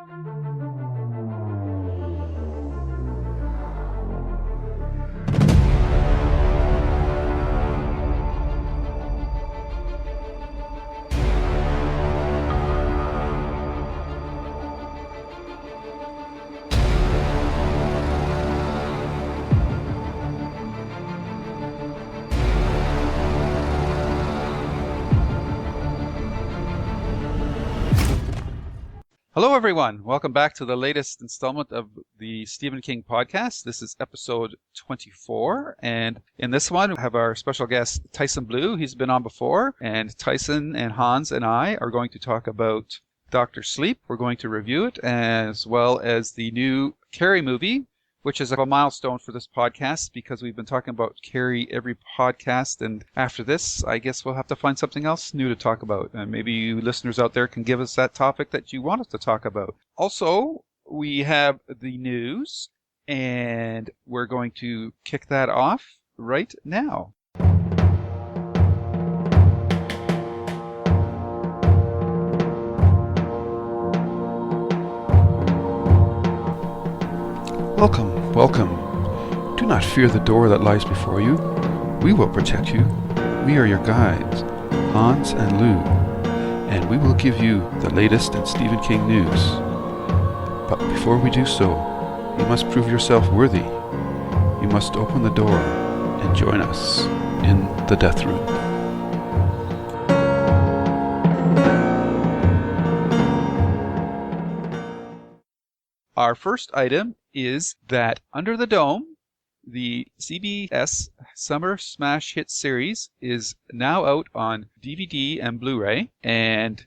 Hello, everyone. Welcome back to the latest installment of the Stephen King podcast. This is episode 24. And in this one, we have our special guest, Tyson Blue. He's been on before. And Tyson and Hans and I are going to talk about Dr. Sleep. We're going to review it, as well as the new Carrie movie, which is a milestone for this podcast because we've been talking about Carrie every podcast. And after this, I guess we'll have to find something else new to talk about. And maybe you listeners out there can give us that topic that you want us to talk about. Also, we have the news, and we're going to kick that off right now. Welcome, welcome. Do not fear the door that lies before you. We will protect you. We are your guides, Hans and Lou, and we will give you the latest in Stephen King news. But before we do so, you must prove yourself worthy. You must open the door and join us in the Deathroom. Our first item is that Under the Dome, the CBS Summer Smash Hit series, is now out on DVD and Blu-ray, and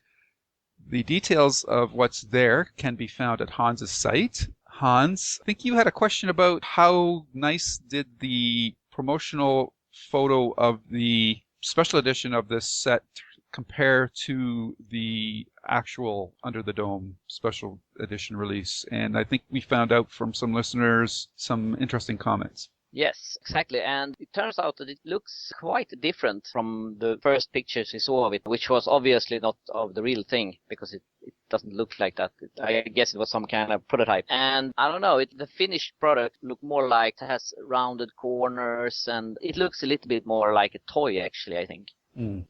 the details of what's there can be found at Hans's site. Hans, I think you had a question about how nice did the promotional photo of the special edition of this set compare to the actual Under the Dome special edition release. And I think we found out from some listeners some interesting comments. Yes, exactly. And it turns out that it looks quite different from the first pictures we saw of it, which was obviously not of the real thing because it doesn't look like that. I guess it was some kind of prototype. And I don't know, the finished product looked more like it has rounded corners, and it looks a little bit more like a toy, actually, I think.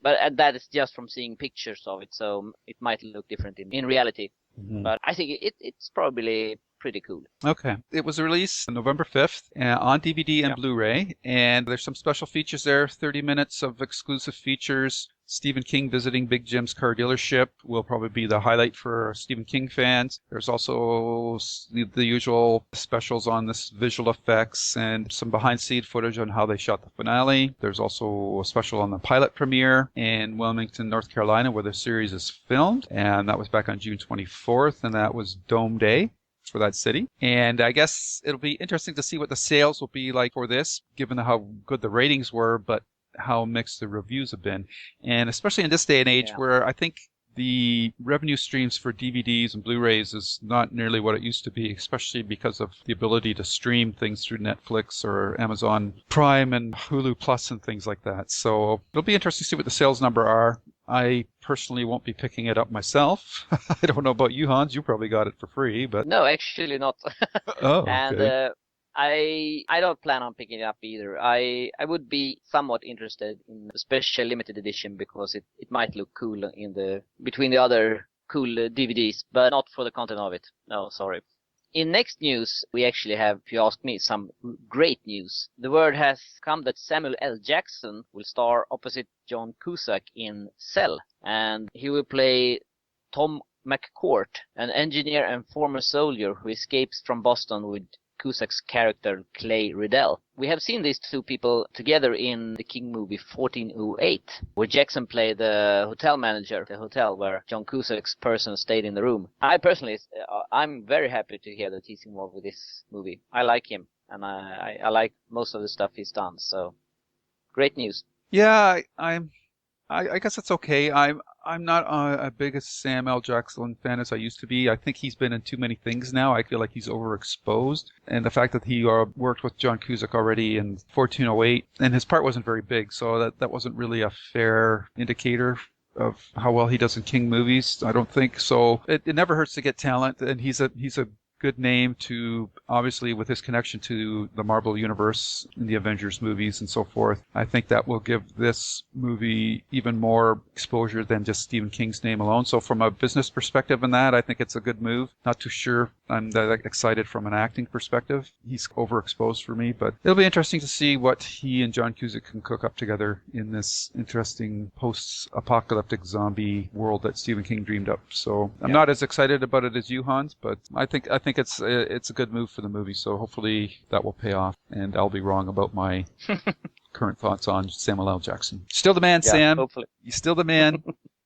But that is just from seeing pictures of it, so it might look different in reality. Mm-hmm. But I think it's probably pretty cool. Okay. It was released November 5th on DVD and Blu-ray, and there's some special features there, 30 minutes of exclusive features. Stephen King visiting Big Jim's car dealership will probably be the highlight for Stephen King fans. There's also the usual specials on this visual effects and some behind-the-scenes footage on how they shot the finale. There's also a special on the pilot premiere in Wilmington, North Carolina, where the series is filmed, and that was back on June 24th, and that was Dome Day for that city. And I guess it'll be interesting to see what the sales will be like for this, given how good the ratings were, but how mixed the reviews have been. And especially in this day and age where I think the revenue streams for DVDs and Blu-rays is not nearly what it used to be, especially because of the ability to stream things through Netflix or Amazon Prime and Hulu Plus and things like that. So it'll be interesting to see what the sales number are. I personally won't be picking it up myself. I don't know about you, Hans. You probably got it for free, but no, actually not. Oh, okay. And I don't plan on picking it up either. I would be somewhat interested in a special limited edition because it might look cool between the other cool DVDs, but not for the content of it. No, sorry. In next news, we actually have, if you ask me, some great news. The word has come that Samuel L. Jackson will star opposite John Cusack in Cell, and he will play Tom McCourt, an engineer and former soldier who escapes from Boston with Cusack's character Clay Riddell. We have seen these two people together in the King movie 1408, where Jackson played the hotel manager, the hotel where John Cusack's person stayed in the room. I'm very happy to hear that he's involved with this movie. I like him, and I like most of the stuff he's done, so great news. Yeah, I guess it's okay. I'm not a big Sam L. Jackson fan as I used to be. I think he's been in too many things now. I feel like he's overexposed. And the fact that he worked with John Cusack already in 1408, and his part wasn't very big, so that wasn't really a fair indicator of how well he does in King movies. I don't think so. It never hurts to get talent, and he's a good name to, obviously, with his connection to the Marvel Universe in the Avengers movies and so forth. I think that will give this movie even more exposure than just Stephen King's name alone. So from a business perspective in that, I think it's a good move. Not too sure I'm that excited from an acting perspective. He's overexposed for me, but it'll be interesting to see what he and John Cusack can cook up together in this interesting post-apocalyptic zombie world that Stephen King dreamed up. So I'm not as excited about it as you, Hans, but I think it's a good move for the movie. So hopefully that will pay off, and I'll be wrong about my current thoughts on Samuel L. Jackson. Still the man, Sam. Hopefully. You're still the man.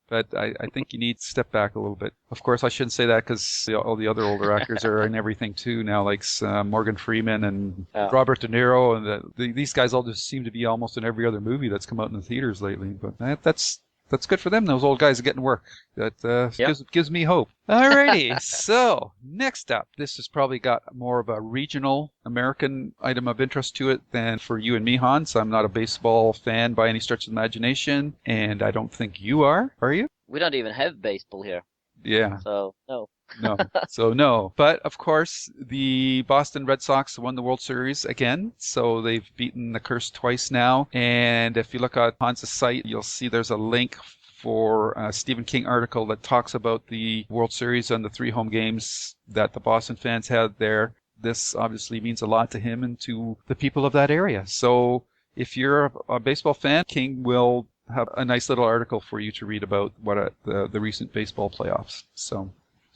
But I think you need to step back a little bit. Of course, I shouldn't say that because all the other older actors are in everything too now, like Morgan Freeman and Robert De Niro, and these guys all just seem to be almost in every other movie that's come out in the theaters lately. But that's good for them. Those old guys are getting work. That gives me hope. Alrighty, so next up, this has probably got more of a regional American item of interest to it than for you and me, Hans. I'm not a baseball fan by any stretch of the imagination, and I don't think you are you? We don't even have baseball here. Yeah. So, no. No. So, no. But, of course, the Boston Red Sox won the World Series again. So they've beaten the curse twice now. And if you look at Hans' site, you'll see there's a link for a Stephen King article that talks about the World Series and the 3 home games that the Boston fans had there. This obviously means a lot to him and to the people of that area. So if you're a baseball fan, King will have a nice little article for you to read about the recent baseball playoffs. So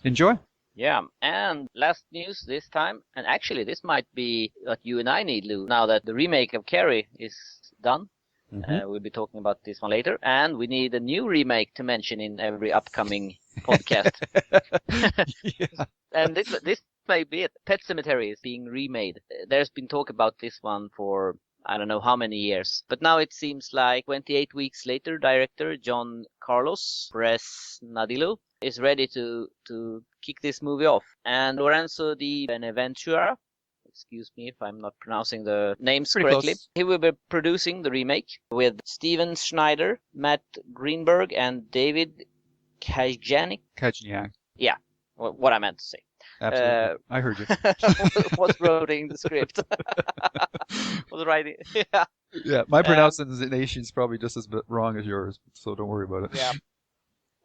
enjoy. Yeah, and last news this time, and actually this might be what you and I need, Lou, now that the remake of Carrie is done. Mm-hmm. We'll be talking about this one later, and we need a new remake to mention in every upcoming podcast. Yeah. And this may be it. Pet Sematary is being remade. There's been talk about this one for I don't know how many years, but now it seems like 28 weeks later, director John Carlos Fresnadillo is ready to kick this movie off. And Lorenzo Di Beneventura, excuse me if I'm not pronouncing the names Pretty correctly, close. he will be producing the remake with Steven Schneider, Matt Greenberg, and David Kajanic. Kajniak. Yeah, what I meant to say. Absolutely. I heard you. Was writing the script. Was writing. Yeah. Yeah, my pronunciation is probably just as wrong as yours, so don't worry about it. Yeah.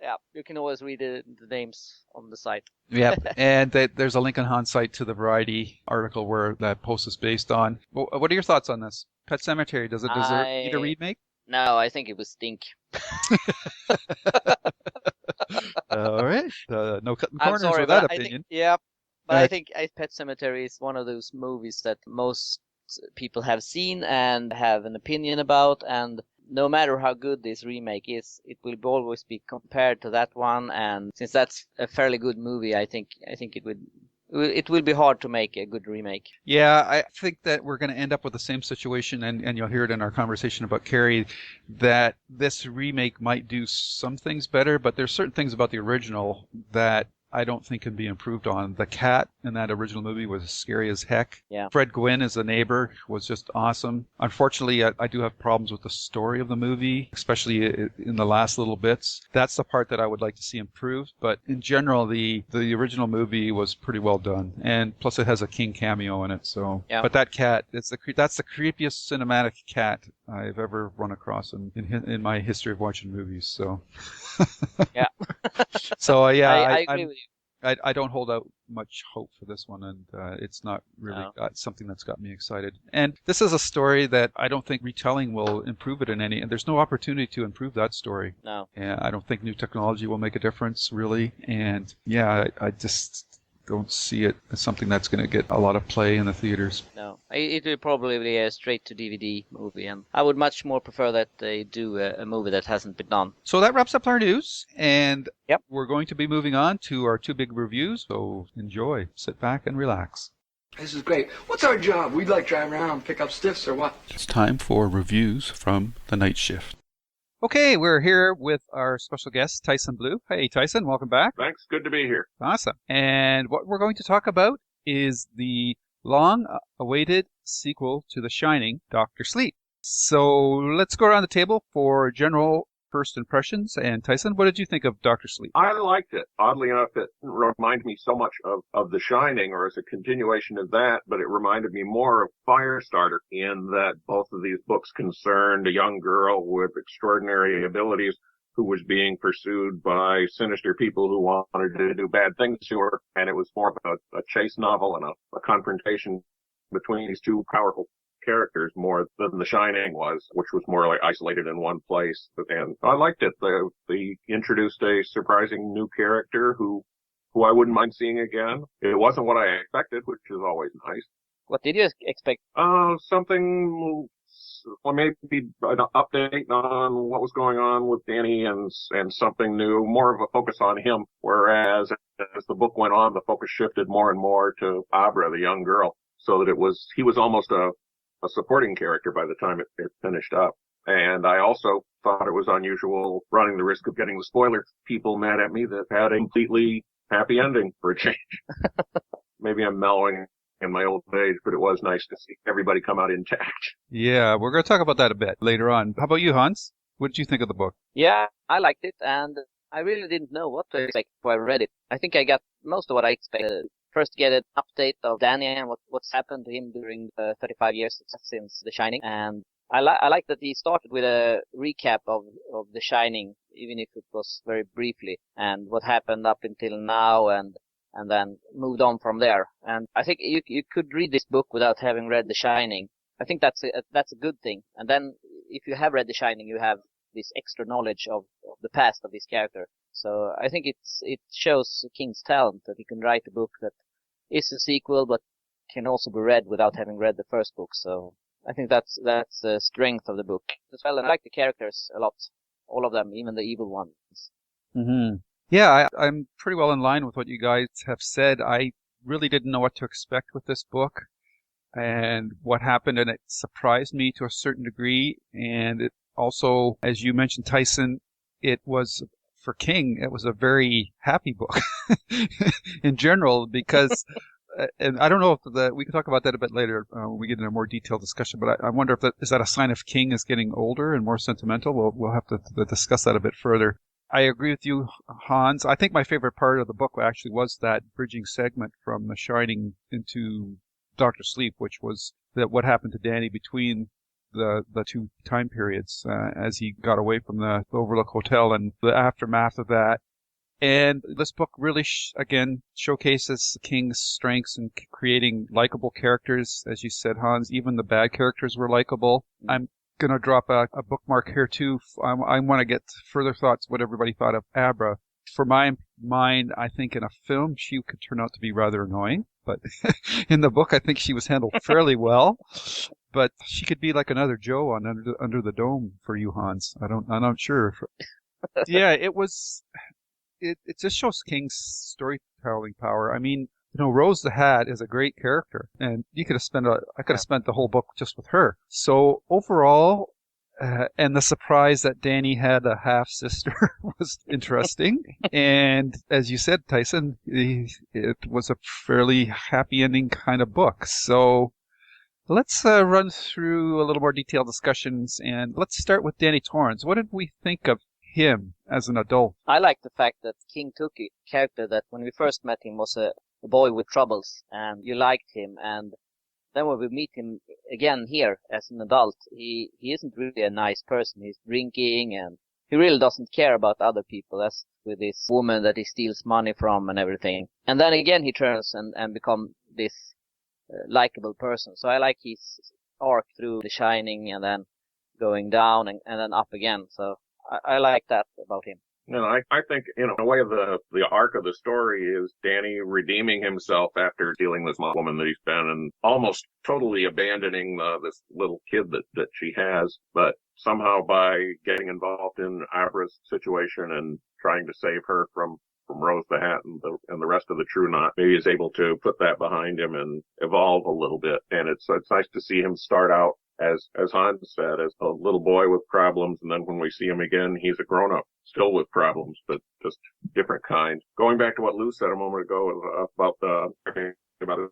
Yeah, you can always read the names on the site. Yeah, and there's a link on Hans' site to the Variety article where that post is based on. Well, what are your thoughts on this? Pet Sematary, does it deserve need a remake? No, I think it would stink. All right, no cutting I'm corners sorry, with that but opinion. I think Pet Sematary is one of those movies that most people have seen and have an opinion about, and no matter how good this remake is, it will always be compared to that one. And since that's a fairly good movie, I think it will be hard to make a good remake. Yeah, I think that we're going to end up with the same situation, and you'll hear it in our conversation about Carrie, that this remake might do some things better, but there's certain things about the original that I don't think can be improved on. The cat in that original movie was scary as heck. Yeah. Fred Gwynn as a neighbor was just awesome. Unfortunately, I do have problems with the story of the movie, especially in the last little bits. That's the part that I would like to see improved. But in general, the original movie was pretty well done. And plus it has a King cameo in it. So, yeah. But that cat, that's the creepiest cinematic cat I've ever run across in my history of watching movies. So, yeah. So I agree with you. I don't hold out much hope for this one, and it's not really something that's got me excited. And this is a story that I don't think retelling will improve it in any, and there's no opportunity to improve that story. No. Yeah, I don't think new technology will make a difference, really. And yeah, I just don't see it as something that's going to get a lot of play in the theaters. No, it will probably be a straight-to-DVD movie, and I would much more prefer that they do a movie that hasn't been done. So that wraps up our news, and we're going to be moving on to our 2 big reviews, so enjoy. Sit back and relax. This is great. What's our job? We'd like drive around, pick up stiffs or what? It's time for reviews from the night shift. Okay, we're here with our special guest, Tyson Blue. Hey, Tyson, welcome back. Thanks. Good to be here. Awesome. And what we're going to talk about is the long-awaited sequel to The Shining, Dr. Sleep. So let's go around the table for general first impressions. And Tyson, what did you think of Dr. Sleep? I liked it. Oddly enough, it reminded me so much of The Shining, or as a continuation of that, but it reminded me more of Firestarter in that both of these books concerned a young girl with extraordinary abilities who was being pursued by sinister people who wanted to do bad things to her. And it was more of a chase novel and a confrontation between these two powerful characters more than The Shining was, which was more like isolated in one place. And I liked it. They introduced a surprising new character who I wouldn't mind seeing again. It wasn't what I expected, which is always nice. What did you expect? Something, well, maybe an update on what was going on with Danny and something new, more of a focus on him. Whereas as the book went on, the focus shifted more and more to Abra, the young girl, so that he was almost a supporting character by the time it finished up. And I also thought it was unusual, running the risk of getting the spoiler people mad at me, that had a completely happy ending for a change. Maybe I'm mellowing in my old age, but it was nice to see everybody come out intact. Yeah, we're going to talk about that a bit later on. How about you, Hans? What did you think of the book? Yeah, I liked it, and I really didn't know what to expect before I read it. I think I got most of what I expected. First, get an update of Danny and what's happened to him during the 35 years since The Shining. And I like that he started with a recap of The Shining, even if it was very briefly, and what happened up until now, and then moved on from there. And I think you could read this book without having read The Shining. I think that's a good thing. And then if you have read The Shining, you have this extra knowledge of the past of this character. So I think it shows King's talent that he can write a book that is a sequel but can also be read without having read the first book. So I think that's the strength of the book as well. And I like the characters a lot, all of them, even the evil ones. Mm-hmm. Yeah, I'm pretty well in line with what you guys have said. I really didn't know what to expect with this book and what happened, and it surprised me to a certain degree. And it also, as you mentioned, Tyson, it was, for King, it was a very happy book in general, because, and I don't know if we can talk about that a bit later when we get into a more detailed discussion, but I wonder if is that a sign of King is getting older and more sentimental? We'll have to discuss that a bit further. I agree with you, Hans. I think my favorite part of the book actually was that bridging segment from The Shining into Dr. Sleep, which was that what happened to Danny between the two time periods as he got away from the Overlook Hotel and the aftermath of that. And this book really, again, showcases King's strengths in creating likable characters. As you said, Hans, even the bad characters were likable. I'm going to drop a bookmark here, too. I want to get further thoughts what everybody thought of Abra. For my mind, I think in a film, she could turn out to be rather annoying. But in the book, I think she was handled fairly well. But she could be like another Joe on Under the Dome for you, Hans. I'm not sure. Yeah, it just shows King's storytelling power. I mean, Rose the Hat is a great character, and I could have spent the whole book just with her. So overall, and the surprise that Danny had a half sister was interesting. And as you said, Tyson, it was a fairly happy ending kind of book. So let's run through a little more detailed discussions, and let's start with Danny Torrance. What did we think of him as an adult? I like the fact that King took a character that when we first met him was a boy with troubles, and you liked him, and then when we meet him again here as an adult, he isn't really a nice person. He's drinking, and he really doesn't care about other people, as with this woman that he steals money from and everything. And then again he turns and become this likable person. So I like his arc through The Shining and then going down and then up again. So I like that about him. I think, in a way, the arc of the story is Danny redeeming himself after stealing this woman that he's been and almost totally abandoning this little kid that she has. But somehow by getting involved in Abra's situation and trying to save her from Rose the Hat and the rest of the True Knot, maybe he's able to put that behind him and evolve a little bit. And it's nice to see him start out, as Hans said, as a little boy with problems, and then when we see him again, he's a grown-up, still with problems, but just different kind. Going back to what Lou said a moment ago about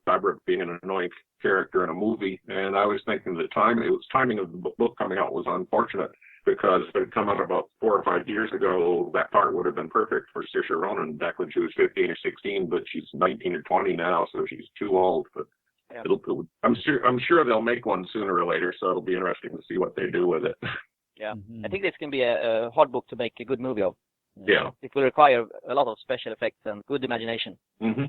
Abra being an annoying character in a movie, and I was thinking timing of the book coming out was unfortunate. because if it had come out about 4 or 5 years ago, that part would have been perfect for Saoirse Ronan back when she was 15 or 16, but she's 19 or 20 now, so she's too old. But Yeah. I'm sure they'll make one sooner or later, so it'll be interesting to see what they do with it. Yeah, Mhm. I think this can be a hard book to make a good movie of. Yeah. It will require a lot of special effects and good imagination. Mm-hmm.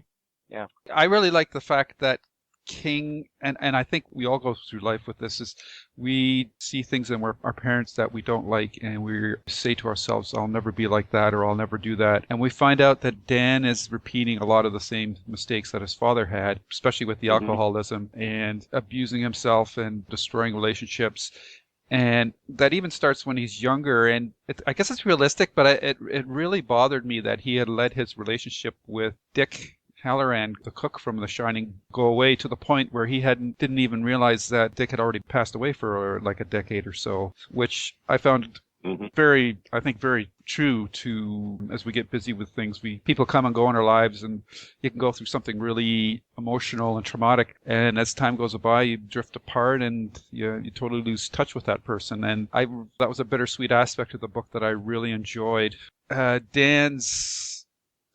I really like the fact that King, and I think we all go through life with this, is we see things in our parents that we don't like, and we say to ourselves, I'll never be like that, or I'll never do that. And we find out that Dan is repeating a lot of the same mistakes that his father had, especially with the Mhm. alcoholism and abusing himself and destroying relationships. And that even starts when he's younger, and I guess it's realistic, but it really bothered me that he had let his relationship with Dick Halloran, the cook from The Shining, go away to the point where he didn't even realize that Dick had already passed away for like a decade or so, which I found Mhm. very true to, as we get busy with things, people come and go in our lives, and you can go through something really emotional and traumatic, and as time goes by, you drift apart and you totally lose touch with that person. And that was a bittersweet aspect of the book that I really enjoyed. Dan's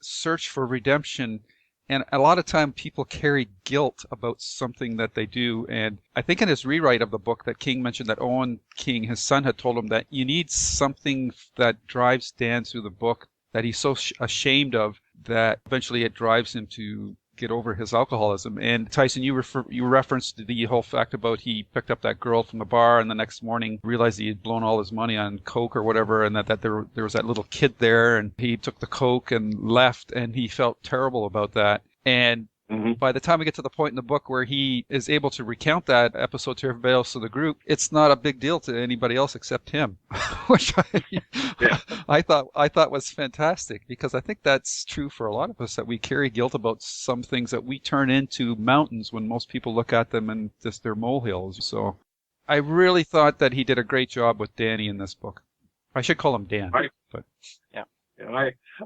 search for redemption. And a lot of time people carry guilt about something that they do. And I think in his rewrite of the book that King mentioned that Owen King, his son, had told him that you need something that drives Dan through the book that he's so ashamed of that eventually it drives him to get over his alcoholism. And Tyson, you referenced the whole fact about he picked up that girl from the bar and the next morning realized he had blown all his money on coke or whatever, and that there was that little kid there, and he took the coke and left, and he felt terrible about that. And Mhm. by the time we get to the point in the book where he is able to recount that episode to everybody else in the group, it's not a big deal to anybody else except him, which Yeah. I thought was fantastic, because I think that's true for a lot of us, that we carry guilt about some things that we turn into mountains when most people look at them and just they're molehills. So I really thought that he did a great job with Danny in this book. I should call him Dan. Right. But And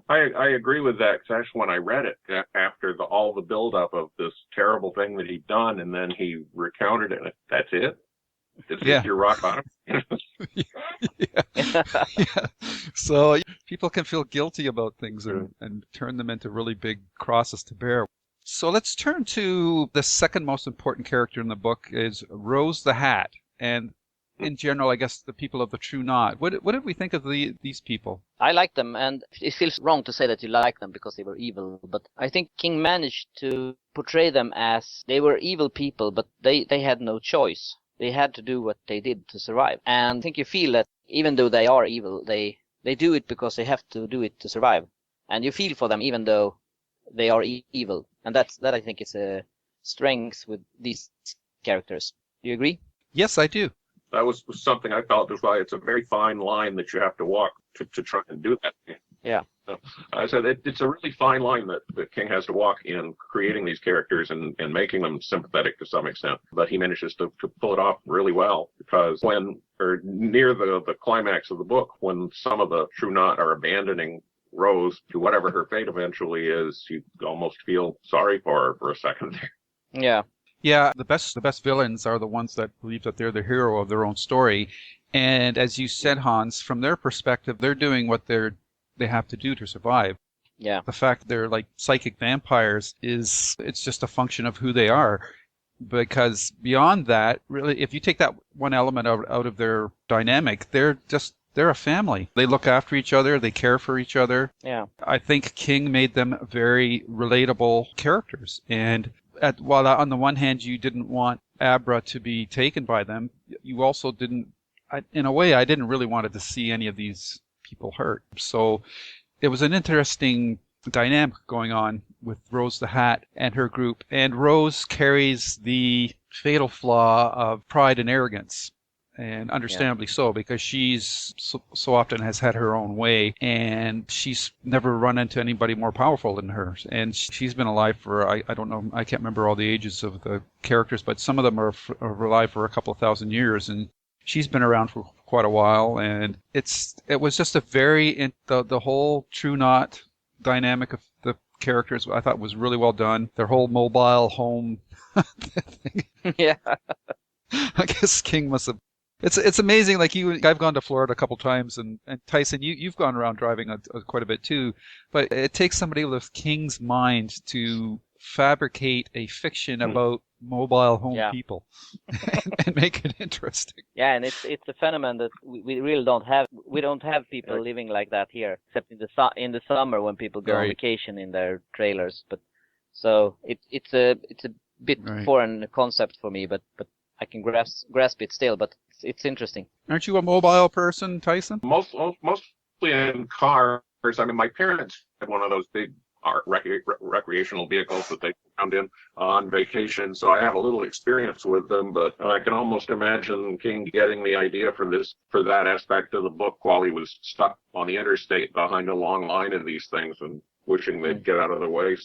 I agree with that, 'cause actually when I read it after all the buildup of this terrible thing that he'd done, and then he recounted it. That's it. This Yeah. is your rock bottom. yeah. So people can feel guilty about things and turn them into really big crosses to bear. So let's turn to the second most important character in the book, is Rose the Hat. And in general, I guess the people of the True Knot. What did we think of these people? I like them, and it feels wrong to say that you like them because they were evil, but I think King managed to portray them as they were evil people, but they had no choice. They had to do what they did to survive. And I think you feel that even though they are evil, they do it because they have to do it to survive. And you feel for them even though they are evil. And that I think is a strength with these characters. Do you agree? Yes, I do. That was something I felt was why it's a very fine line that you have to walk to try and do that. Yeah. So I said it's a really fine line that King has to walk in creating these characters and making them sympathetic to some extent. But he manages to pull it off really well, because near the climax of the book, when some of the True Knot are abandoning Rose to whatever her fate eventually is, you almost feel sorry for her for a second. Yeah. Yeah, the best villains are the ones that believe that they're the hero of their own story. And as you said, Hans, from their perspective, they're doing what they have to do to survive. Yeah. The fact they're like psychic vampires it's just a function of who they are. Because beyond that, really, if you take that one element out of their dynamic, they're a family. They look after each other. They care for each other. Yeah. I think King made them very relatable characters. And while on the one hand you didn't want Abra to be taken by them, you also didn't, in a way, I didn't really want to see any of these people hurt. So it was an interesting dynamic going on with Rose the Hat and her group. And Rose carries the fatal flaw of pride and arrogance. And understandably so, because she's so often has had her own way, and she's never run into anybody more powerful than her. And she's been alive for, I don't know, I can't remember all the ages of the characters, but some of them are alive for a couple of thousand years, and she's been around for quite a while. And it was just a the whole True Knot dynamic of the characters I thought was really well done. Their whole mobile home thing. Yeah. I guess King must have It's amazing. Like I've gone to Florida a couple times, and Tyson, you've gone around driving quite a bit too. But it takes somebody with King's mind to fabricate a fiction about mobile home people and make it interesting. Yeah, and it's a phenomenon that we really don't have. We don't have people living like that here, except in the summer when people go on vacation in their trailers. But so it's a bit foreign concept for me, but I can grasp it still. But it's interesting. Aren't you a mobile person, Tyson? Mostly in cars. I mean, my parents had one of those big recreational vehicles that they found in on vacation, so I have a little experience with them, but I can almost imagine King getting the idea for that aspect of the book while he was stuck on the interstate behind a long line of these things and wishing they'd get out of the way.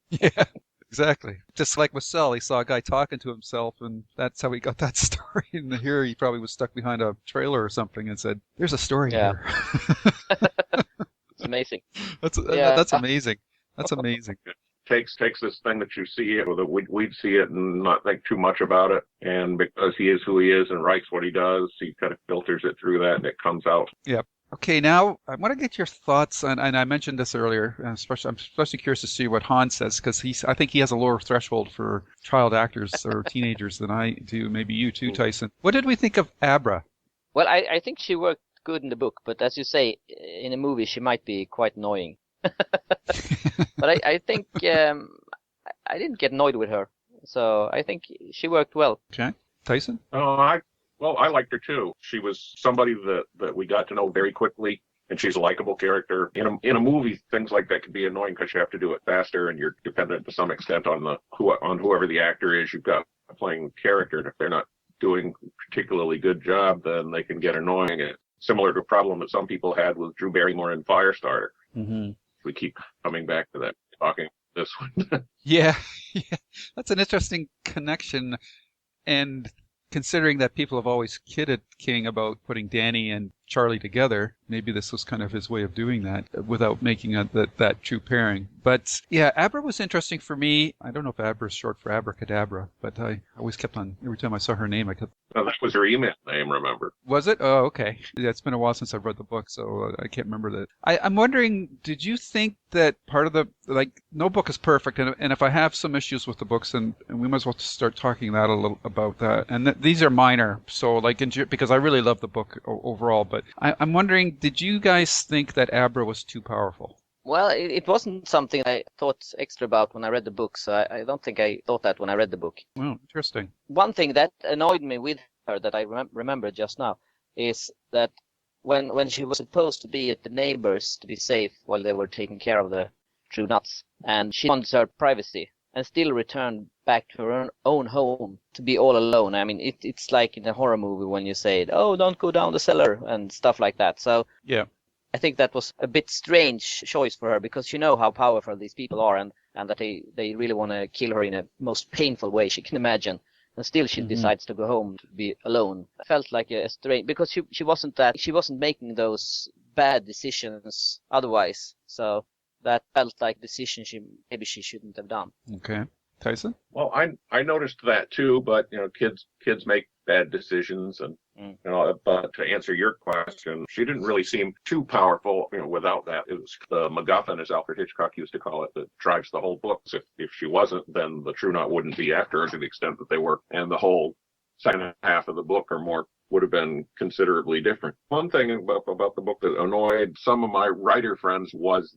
Yeah, exactly. Just like with Cell, he saw a guy talking to himself, and that's how he got that story. And here he probably was stuck behind a trailer or something and said, "There's a story here." It's amazing. That's amazing. That's amazing. Takes this thing that you see it, or we'd see it and not think too much about it. And because he is who he is and writes what he does, he kind of filters it through that and it comes out. Yep. Okay, now I want to get your thoughts on, and I mentioned this earlier, I'm especially curious to see what Hans says, because I think he has a lower threshold for child actors or teenagers than I do, maybe you too, Tyson. What did we think of Abra? Well, I think she worked good in the book, but as you say, in a movie she might be quite annoying. But I think I didn't get annoyed with her, so I think she worked well. Okay, Tyson? I liked her too. She was somebody that we got to know very quickly, and she's a likable character. In a movie, things like that can be annoying because you have to do it faster, and you're dependent to some extent on whoever the actor is you've got playing the character. And if they're not doing a particularly good job, then they can get annoying. It's similar to a problem that some people had with Drew Barrymore in Firestarter. Mm-hmm. We keep coming back to that, talking this one. Yeah, that's an interesting connection. And considering that people have always kidded King about putting Danny and Charlie together, maybe this was kind of his way of doing that without making that true pairing. But yeah, Abra was interesting for me. I don't know if Abra is short for abracadabra, but I always kept on, every time I saw her name, I kept... Well, that was her email name, remember? Was it? Oh, okay. Yeah, it's been a while since I've read the book, so I can't remember that. I'm wondering, did you think that part of no book is perfect, and if I have some issues with the books, and we might as well start talking a little about that. And these are minor, so because I really love the book overall, but I'm wondering, did you guys think that Abra was too powerful? Well, it wasn't something I thought extra about when I read the book, so I don't think I thought that when I read the book. Oh, interesting. One thing that annoyed me with her that I remembered just now is that when she was supposed to be at the neighbors to be safe while they were taking care of the true nuts, and she wanted her privacy and still returned back to her own home to be all alone. I mean, it's like in a horror movie when you say, "Oh, don't go down the cellar," and stuff like that. So yeah. I think that was a bit strange choice for her, because you know how powerful these people are, and that they really want to kill her in a most painful way she can imagine. And still she decides to go home to be alone. I felt like a strange, because she wasn't making those bad decisions otherwise. So that felt like a decision maybe she shouldn't have done. Okay. Tyson? Well, I noticed that too, but kids make bad decisions, and but to answer your question, she didn't really seem too powerful. Without that, it was the MacGuffin, as Alfred Hitchcock used to call it, that drives the whole book. If she wasn't, then the True Knot wouldn't be after her to the extent that they were, and the whole second half of the book or more would have been considerably different. One thing about the book that annoyed some of my writer friends was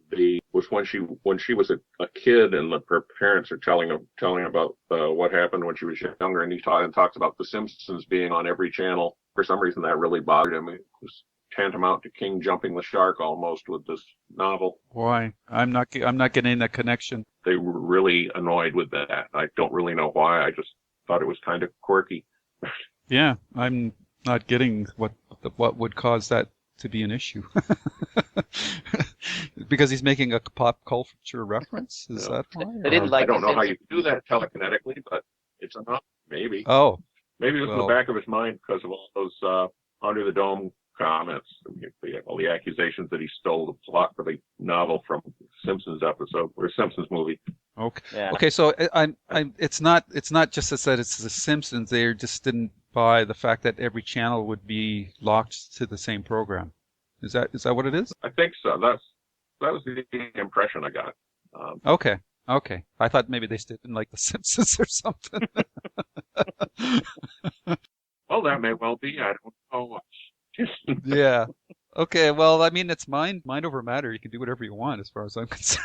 when she was a kid, and her parents are telling about what happened when she was younger, and he talks about The Simpsons being on every channel. For some reason, that really bothered him. It was tantamount to King jumping the shark almost with this novel. Why? I'm not getting that connection. They were really annoyed with that. I don't really know why. I just thought it was kind of quirky. Yeah, I'm not getting what would cause that to be an issue. Because he's making a pop culture reference? Is that why? I don't know how you do that telekinetically, but it's enough, maybe. Oh. Maybe it was in the back of his mind because of all those Under the Dome comments, all the accusations that he stole the plot for the novel from Simpsons episode or Simpsons movie. Okay. Yeah. Okay. So it's not just that it's the Simpsons. They just didn't by the fact that every channel would be locked to the same program. Is that what it is? I think so. That was the impression I got. Okay. I thought maybe they didn't like The Simpsons or something. Well, that may well be. I don't know. Yeah. Okay. Well, I mean, it's mind over matter. You can do whatever you want, as far as I'm concerned.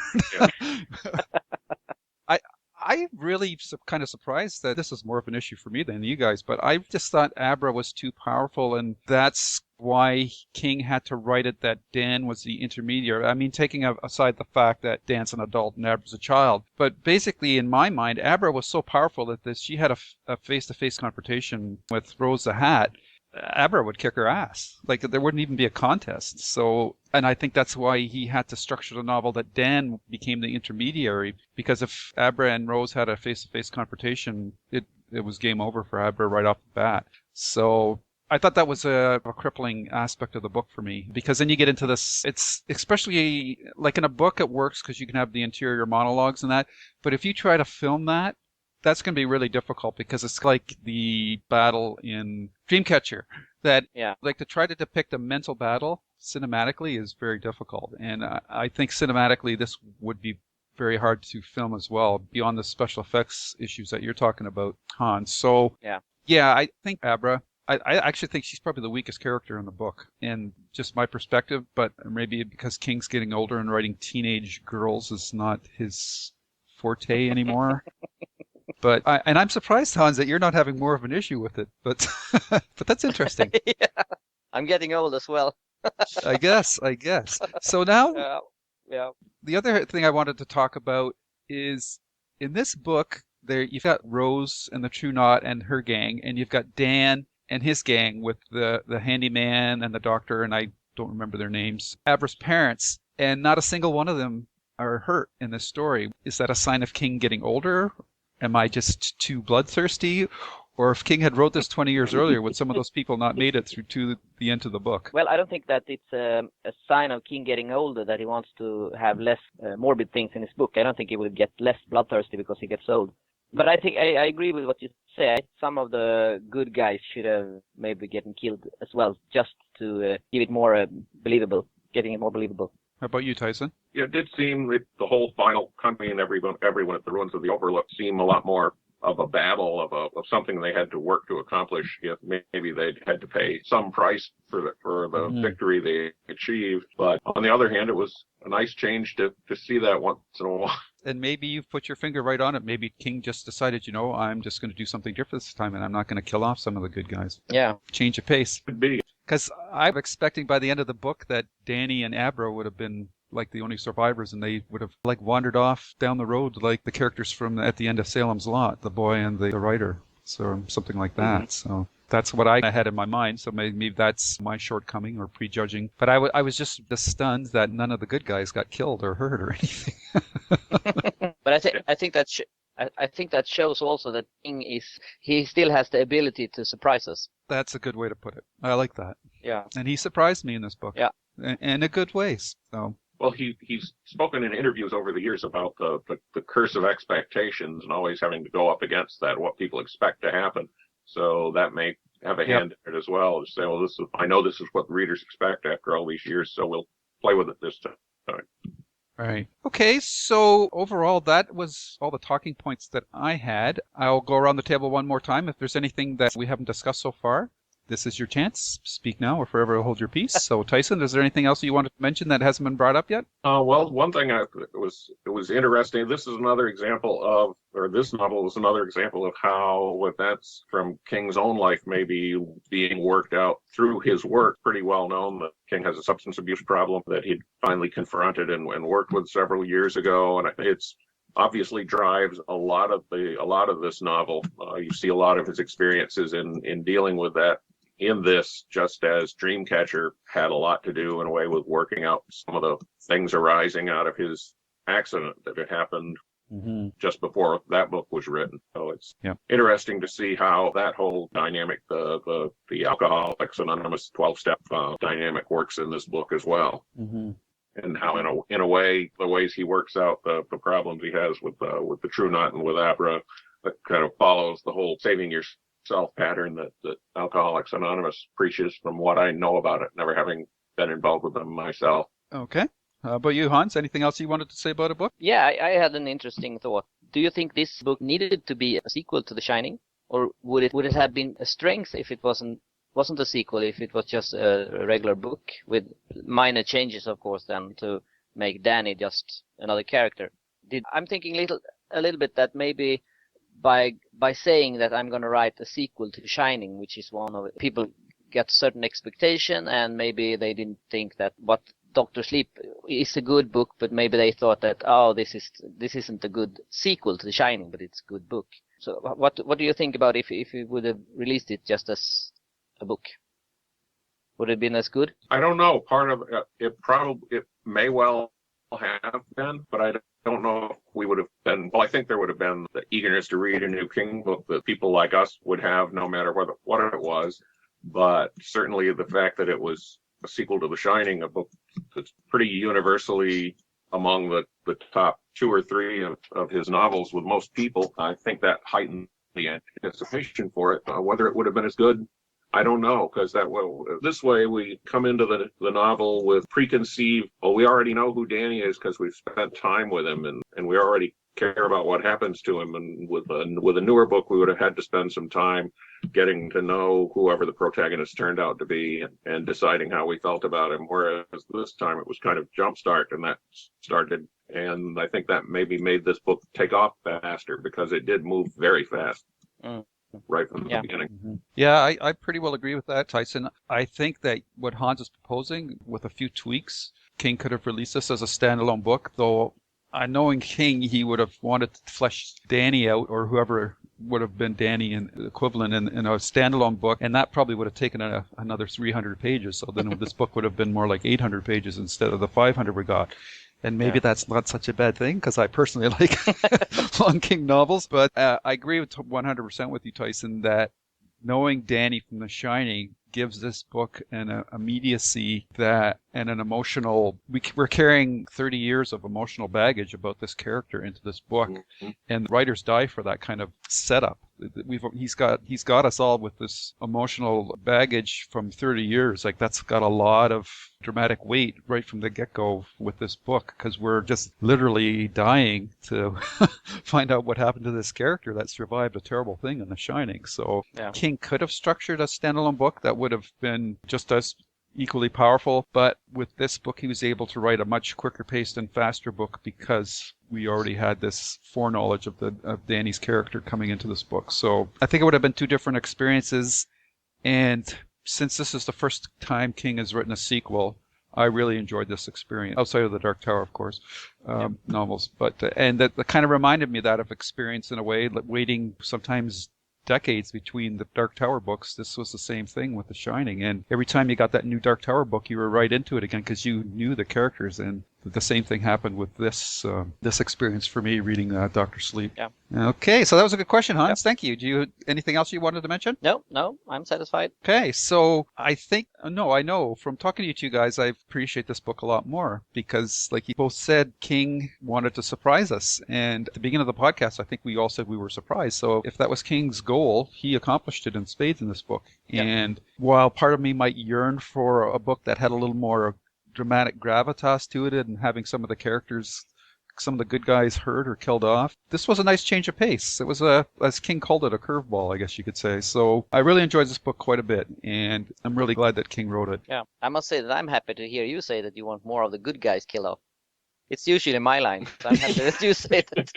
I really kind of surprised that this is more of an issue for me than you guys, but I just thought Abra was too powerful, and that's why King had to write it that Dan was the intermediary. I mean, taking aside the fact that Dan's an adult and Abra's a child, but basically in my mind, Abra was so powerful that she had a face-to-face confrontation with Rose the Hat. Abra would kick her ass. Like, there wouldn't even be a contest. So, and I think that's why he had to structure the novel that Dan became the intermediary, because if Abra and Rose had a face-to-face confrontation, it was game over for Abra right off the bat. So I thought that was a crippling aspect of the book for me, because then you get into this, it's especially like in a book it works because you can have the interior monologues and that, but if you try to film that, that's going to be really difficult, because it's like the battle in Dreamcatcher, that like to try to depict a mental battle cinematically is very difficult. And I think cinematically this would be very hard to film as well, beyond the special effects issues that you're talking about, Hans. So yeah, I think Abra, I actually think she's probably the weakest character in the book, in just my perspective, but maybe because King's getting older and writing teenage girls is not his forte anymore. But I'm surprised, Hans, that you're not having more of an issue with it. But but that's interesting. Yeah. I'm getting old as well. I guess. So now, Yeah. the other thing I wanted to talk about is in this book, you've got Rose and the True Knot and her gang, and you've got Dan and his gang with the handyman and the doctor, and I don't remember their names, Abra's parents, and not a single one of them are hurt in this story. Is that a sign of King getting older? Am I just too bloodthirsty? Or if King had wrote this 20 years earlier, would some of those people not made it through to the end of the book? Well, I don't think that it's a sign of King getting older that he wants to have less morbid things in his book. I don't think he will get less bloodthirsty because he gets old. But I think I agree with what you say. Some of the good guys should have maybe gotten killed as well, just to give it more believable, getting it more believable. How about you, Tyson? Yeah, it did seem that the whole final country and everyone at the ruins of the Overlook seem a lot more of a battle, of something they had to work to accomplish. If maybe they'd had to pay some price for the victory they achieved. But on the other hand, it was a nice change to see that once in a while. And maybe you've put your finger right on it. Maybe King just decided, I'm just going to do something different this time, and I'm not going to kill off some of the good guys. Yeah. Change of pace. Could be. Because I'm expecting by the end of the book that Danny and Abra would have been like the only survivors, and they would have like wandered off down the road like the characters from at the end of Salem's Lot, the boy and the writer, so something like that. So that's what I had in my mind. So maybe that's my shortcoming or prejudging. But I was just stunned that none of the good guys got killed or hurt or anything. But I think that shows also that King he still has the ability to surprise us. That's a good way to put it. I like that. Yeah. And he surprised me in this book. Yeah. In a good way. So. Well, he's spoken in interviews over the years about the curse of expectations and always having to go up against that, what people expect to happen. So that may have a hand in it as well. To say, well, I know this is what readers expect after all these years, so we'll play with it this time. Right. Okay, so overall, that was all the talking points that I had. I'll go around the table one more time. If there's anything that we haven't discussed so far, this is your chance. Speak now or forever hold your peace. So, Tyson, is there anything else you wanted to mention that hasn't been brought up yet? Well, one thing it was interesting. This is another example this novel is another example of how events from King's own life may be being worked out through his work. Pretty well known that King has a substance abuse problem that he'd finally confronted and worked with several years ago, and it's obviously drives a lot of this novel. You see a lot of his experiences in dealing with that in this, just as Dreamcatcher had a lot to do in a way with working out some of the things arising out of his accident that had happened just before that book was written. So it's interesting to see how that whole dynamic, the Alcoholics Anonymous 12-step dynamic works in this book as well. And how, in a way, the ways he works out the problems he has with the True Knot and with Abra, that kind of follows the whole saving pattern that Alcoholics Anonymous preaches from what I know about it, never having been involved with them myself. Okay. How about you, Hans? Anything else you wanted to say about a book? Yeah, I had an interesting thought. Do you think this book needed to be a sequel to The Shining? Or would it have been a strength if it wasn't a sequel, if it was just a regular book with minor changes, of course, then to make Danny just another character? I'm thinking a little bit that maybe by saying that I'm going to write a sequel to Shining, which is one of people get certain expectation, and maybe they didn't think that what Doctor Sleep is a good book, but maybe they thought that, oh, this isn't a good sequel to The Shining, but it's a good book. So what do you think about if we would have released it just as a book? Would it have been as good? I don't know. Part of it may well have been, but I don't know if we would have been. Well, I think there would have been the eagerness to read a new King book that people like us would have, no matter what it was. But certainly the fact that it was a sequel to The Shining, a book that's pretty universally among the top 2 or 3 of his novels with most people, I think that heightened the anticipation for it. Whether it would have been as good, I don't know, because this way we come into the novel with preconceived, we already know who Danny is because we've spent time with him and we already care about what happens to him. And with a newer book, we would have had to spend some time getting to know whoever the protagonist turned out to be and deciding how we felt about him. Whereas this time it was kind of jumpstart, and that started. And I think that maybe made this book take off faster because it did move very fast. Right from the beginning. Mm-hmm. Yeah, I pretty well agree with that, Tyson. I think that what Hans is proposing, with a few tweaks, King could have released this as a standalone book, though knowing King, he would have wanted to flesh Danny out, or whoever would have been Danny in equivalent in a standalone book, and that probably would have taken another 300 pages. So then this book would have been more like 800 pages instead of the 500 we got. And maybe that's not such a bad thing, because I personally like long King novels. But I agree with 100% with you, Tyson, that knowing Danny from The Shining gives this book an immediacy and an emotional. We're carrying 30 years of emotional baggage about this character into this book, and writers die for that kind of setup. He's got us all with this emotional baggage from 30 years. Like, that's got a lot of dramatic weight right from the get-go with this book, because we're just literally dying to find out what happened to this character that survived a terrible thing in The Shining. So King could have structured a standalone book that would have been just as equally powerful, but with this book he was able to write a much quicker paced and faster book because we already had this foreknowledge of Danny's character coming into this book. So I think it would have been 2 different experiences, and since this is the first time King has written a sequel, I really enjoyed this experience, outside of the Dark Tower, of course, novels. But and that kind of reminded me of that experience in a way, waiting sometimes decades between the Dark Tower books. This was the same thing with The Shining, and every time you got that new Dark Tower book, you were right into it again because you knew the characters. And the same thing happened with this experience for me reading Dr. Sleep. Yeah. Okay, so that was a good question, Hans. Thank you. Anything else you wanted to mention? No, I'm satisfied. Okay, so I know from talking to you 2 guys, I appreciate this book a lot more because, like you both said, King wanted to surprise us. And at the beginning of the podcast, I think we all said we were surprised. So if that was King's goal, he accomplished it in spades in this book. Yeah. And while part of me might yearn for a book that had a little more dramatic gravitas to it and having some of the characters, some of the good guys hurt or killed off, this was a nice change of pace. It was as King called it, a curveball, I guess you could say. So I really enjoyed this book quite a bit, and I'm really glad that King wrote it. Yeah, I must say that I'm happy to hear you say that you want more of the good guys kill off. It's usually my line, so I'm happy that you say that.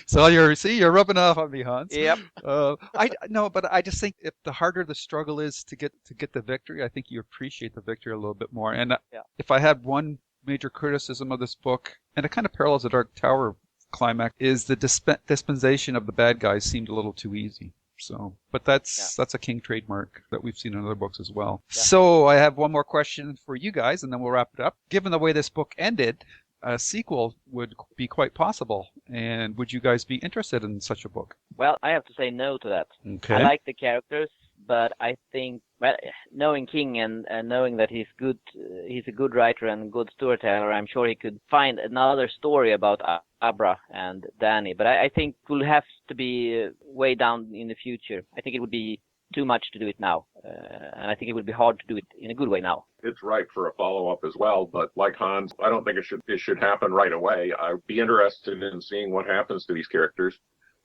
So you're rubbing off on me, Hans. Yep. But I just think if the harder the struggle is to get the victory, I think you appreciate the victory a little bit more. And if I had one major criticism of this book, and it kind of parallels the Dark Tower climax, is the dispensation of the bad guys seemed a little too easy. So, but that's a King trademark that we've seen in other books as well. Yeah. So I have one more question for you guys, and then we'll wrap it up. Given the way this book ended, a sequel would be quite possible. And would you guys be interested in such a book? Well, I have to say no to that. Okay. I like the characters, but I think, well, knowing King and knowing that he's a good writer and good storyteller, I'm sure he could find another story about Abra and Danny. But I think it will have to be way down in the future. I think it would be too much to do it now, and I think it would be hard to do it in a good way now. It's right for a follow-up as well, but like Hans, I don't think it should happen right away. I'd be interested in seeing what happens to these characters.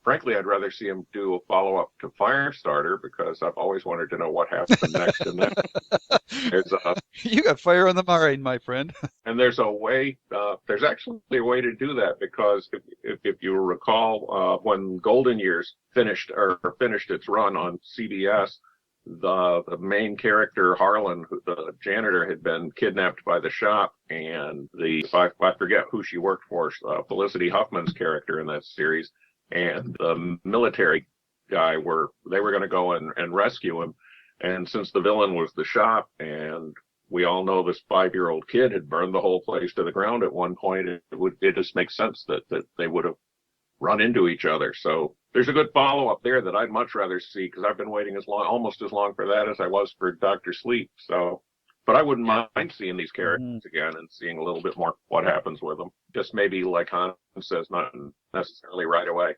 Frankly, I'd rather see him do a follow-up to Firestarter, because I've always wanted to know what happened next in that. You got fire on the mind, my friend. And there's a way, there's actually a way to do that, because if you recall, when Golden Years finished its run on CBS, the main character, Harlan, the janitor, had been kidnapped by the shop, and I forget who she worked for, Felicity Huffman's character in that series, and the military guy they were going to go and rescue him. And since the villain was the shop, and we all know this 5-year-old kid had burned the whole place to the ground at one point, it just makes sense that they would have run into each other. So there's a good follow-up there that I'd much rather see, because I've been waiting almost as long for that as I was for Dr. Sleep. So, but I wouldn't mind seeing these characters again and seeing a little bit more what happens with them. Just maybe, like Hans says, not necessarily right away.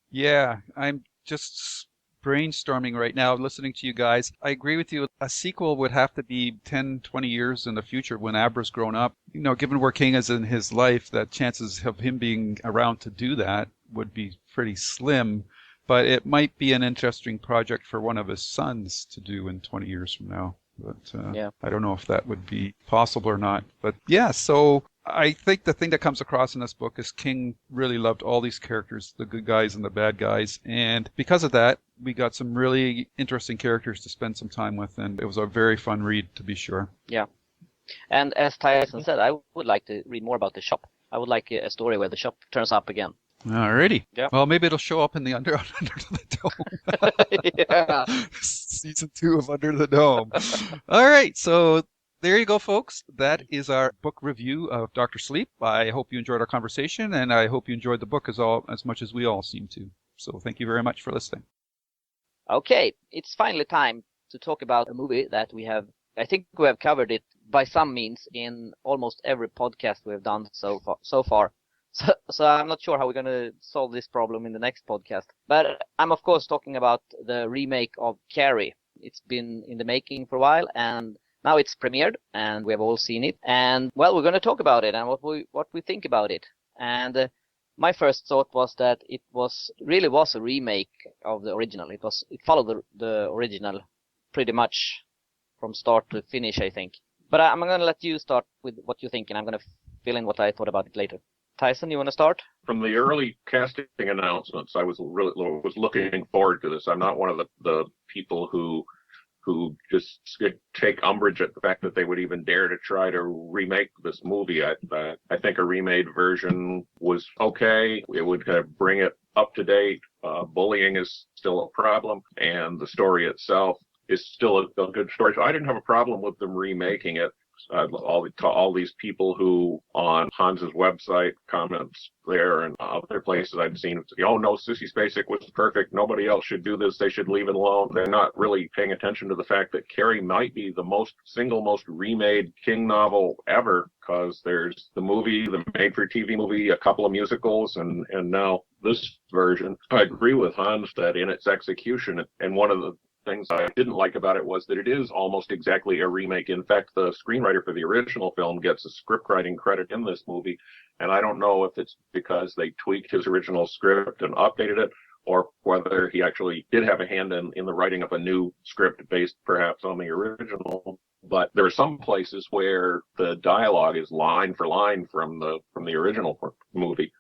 Yeah, I'm just brainstorming right now, listening to you guys. I agree with you. A sequel would have to be 10, 20 years in the future when Abra's grown up. You know, given where King is in his life, that chances of him being around to do that would be pretty slim. But it might be an interesting project for one of his sons to do in 20 years from now. But I don't know if that would be possible or not. But yeah, so I think the thing that comes across in this book is King really loved all these characters, the good guys and the bad guys. And because of that, we got some really interesting characters to spend some time with. And it was a very fun read, to be sure. Yeah. And as Tyson said, I would like to read more about the shop. I would like a story where the shop turns up again. Alrighty. Yeah. Well, maybe it'll show up in the Under the Dome. Yeah. Season 2 of Under the Dome. All right. So there you go, folks. That is our book review of Dr. Sleep. I hope you enjoyed our conversation, and I hope you enjoyed the book as much as we all seem to. So thank you very much for listening. Okay. It's finally time to talk about a movie that I think we have covered it by some means in almost every podcast we have done so far. So I'm not sure how we're going to solve this problem in the next podcast. But I'm, of course, talking about the remake of Carrie. It's been in the making for a while, and now it's premiered, and we have all seen it. And, well, we're going to talk about it and what we think about it. And my first thought was that it really was a remake of the original. It followed the original pretty much from start to finish, I think. But I'm going to let you start with what you think, and I'm going to fill in what I thought about it later. Tyson, you want to start? From the early casting announcements, I was looking forward to this. I'm not one of the people who just take umbrage at the fact that they would even dare to try to remake this movie. I think a remade version was okay. It would bring it up to date. Bullying is still a problem, and the story itself is still a good story. So I didn't have a problem with them remaking it. All these people who on Hans's website comments there and other places I've seen, oh no, Sissy Spacek was perfect. Nobody else should do this. They should leave it alone. They're not really paying attention to the fact that Carrie might be the single most remade King novel ever, because there's the movie, the made-for-TV movie, a couple of musicals, and now this version. I agree with Hans that in its execution, and one of the things I didn't like about it was that it is almost exactly a remake. In fact, the screenwriter for the original film gets a script writing credit in this movie, and I don't know if it's because they tweaked his original script and updated it, or whether he actually did have a hand in the writing of a new script based perhaps on the original. But there are some places where the dialogue is line for line from the original movie.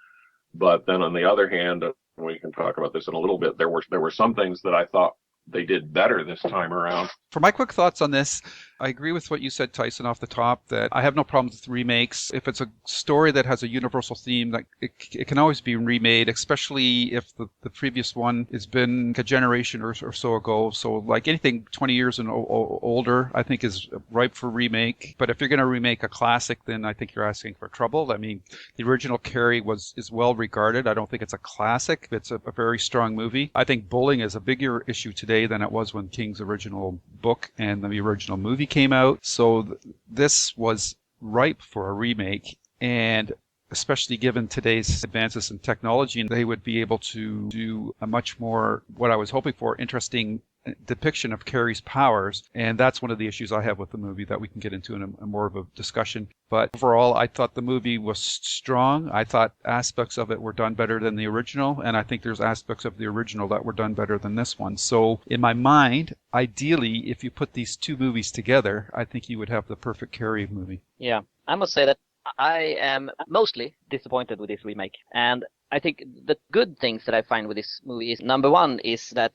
But then on the other hand, we can talk about this in a little bit, there were some things that I thought they did better this time around. For my quick thoughts on this, I agree with what you said, Tyson, off the top, that I have no problems with remakes. If it's a story that has a universal theme, like it can always be remade, especially if the previous one has been a generation or so ago. So like anything 20 years and older, I think is ripe for remake. But if you're going to remake a classic, then I think you're asking for trouble. I mean, the original Carrie is well regarded. I don't think it's a classic. It's a very strong movie. I think bullying is a bigger issue today than it was when King's original book and the original movie came out. So this was ripe for a remake, and especially given today's advances in technology, and they would be able to do a much more, what I was hoping for, interesting depiction of Carrie's powers. And that's one of the issues I have with the movie that we can get into in a more of a discussion. But overall, I thought the movie was strong. I thought aspects of it were done better than the original, and I think there's aspects of the original that were done better than this one. So in my mind, ideally, if you put these two movies together, I think you would have the perfect Carrie movie. Yeah, I must say that I am mostly disappointed with this remake. And I think the good things that I find with this movie is, number one is that,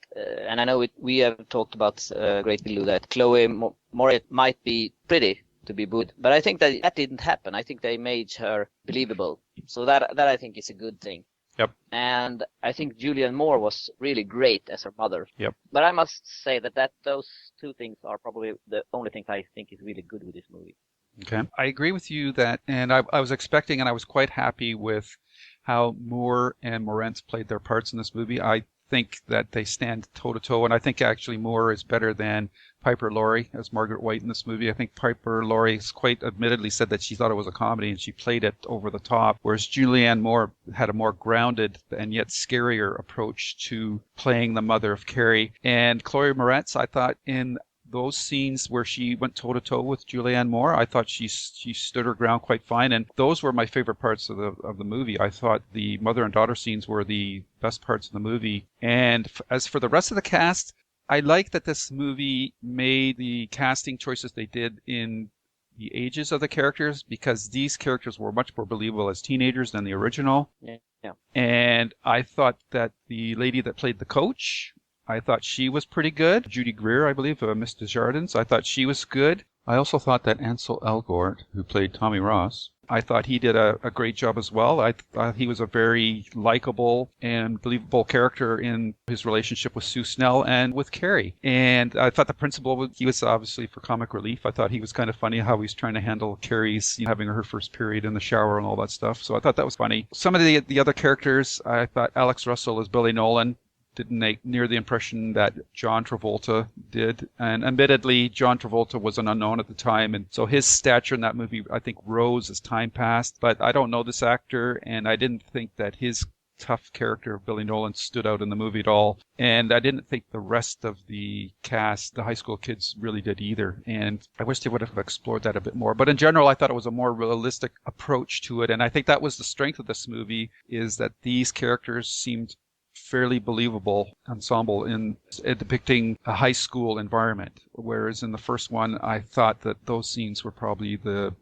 and I know we have talked about a great deal, that Chloe Moretz might be pretty to be good, but I think that didn't happen. I think they made her believable. So that I think is a good thing. Yep. And I think Julianne Moore was really great as her mother. Yep. But I must say that those two things are probably the only things I think is really good with this movie. Okay. I agree with you that, and I was expecting, and I was quite happy with how Moore and Moretz played their parts in this movie. I think that they stand toe-to-toe, and I think actually Moore is better than Piper Laurie as Margaret White in this movie. I think Piper Laurie quite admittedly said that she thought it was a comedy, and she played it over the top, whereas Julianne Moore had a more grounded and yet scarier approach to playing the mother of Carrie. And Chloe Moretz, I thought in those scenes where she went toe-to-toe with Julianne Moore, I thought she stood her ground quite fine, and those were my favorite parts of the movie. I thought the mother and daughter scenes were the best parts of the movie. And as for the rest of the cast, I like that this movie made the casting choices they did in the ages of the characters, because these characters were much more believable as teenagers than the original. Yeah. And I thought that the lady that played the coach, I thought she was pretty good. Judy Greer, I believe, Miss Desjardins. I thought she was good. I also thought that Ansel Elgort, who played Tommy Ross, I thought he did a great job as well. I thought he was a very likable and believable character in his relationship with Sue Snell and with Carrie. And I thought the principal, he was obviously for comic relief. I thought he was kind of funny how he's trying to handle Carrie's, having her first period in the shower and all that stuff. So I thought that was funny. Some of the other characters, I thought Alex Russell as Billy Nolan didn't make near the impression that John Travolta did. And admittedly, John Travolta was an unknown at the time, and so his stature in that movie, I think, rose as time passed. But I don't know this actor, and I didn't think that his tough character of Billy Nolan stood out in the movie at all. And I didn't think the rest of the cast, the high school kids, really did either. And I wish they would have explored that a bit more. But in general, I thought it was a more realistic approach to it. And I think that was the strength of this movie, is that these characters seemed fairly believable ensemble in depicting a high school environment, whereas in the first one I thought that those scenes were probably the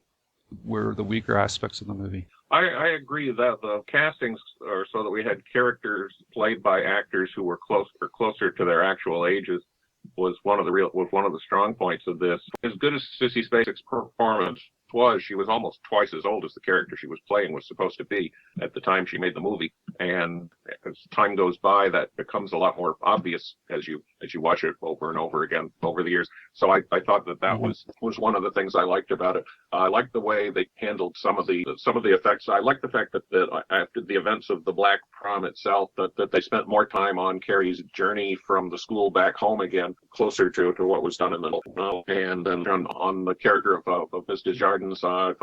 weaker aspects of the movie. I agree that the castings are so that we had characters played by actors who were closer to their actual ages was one of the strong points of this. As good as Sissy Spacek's performance was, she was almost twice as old as the character she was playing was supposed to be at the time she made the movie. And as time goes by, that becomes a lot more obvious as you watch it over and over again over the years. So I thought that was one of the things I liked about it. I liked the way they handled some of the effects. I liked the fact that after the events of the Black Prom itself, that they spent more time on Carrie's journey from the school back home again, closer to what was done in the novel. And then on the character of Miss Desjardins, I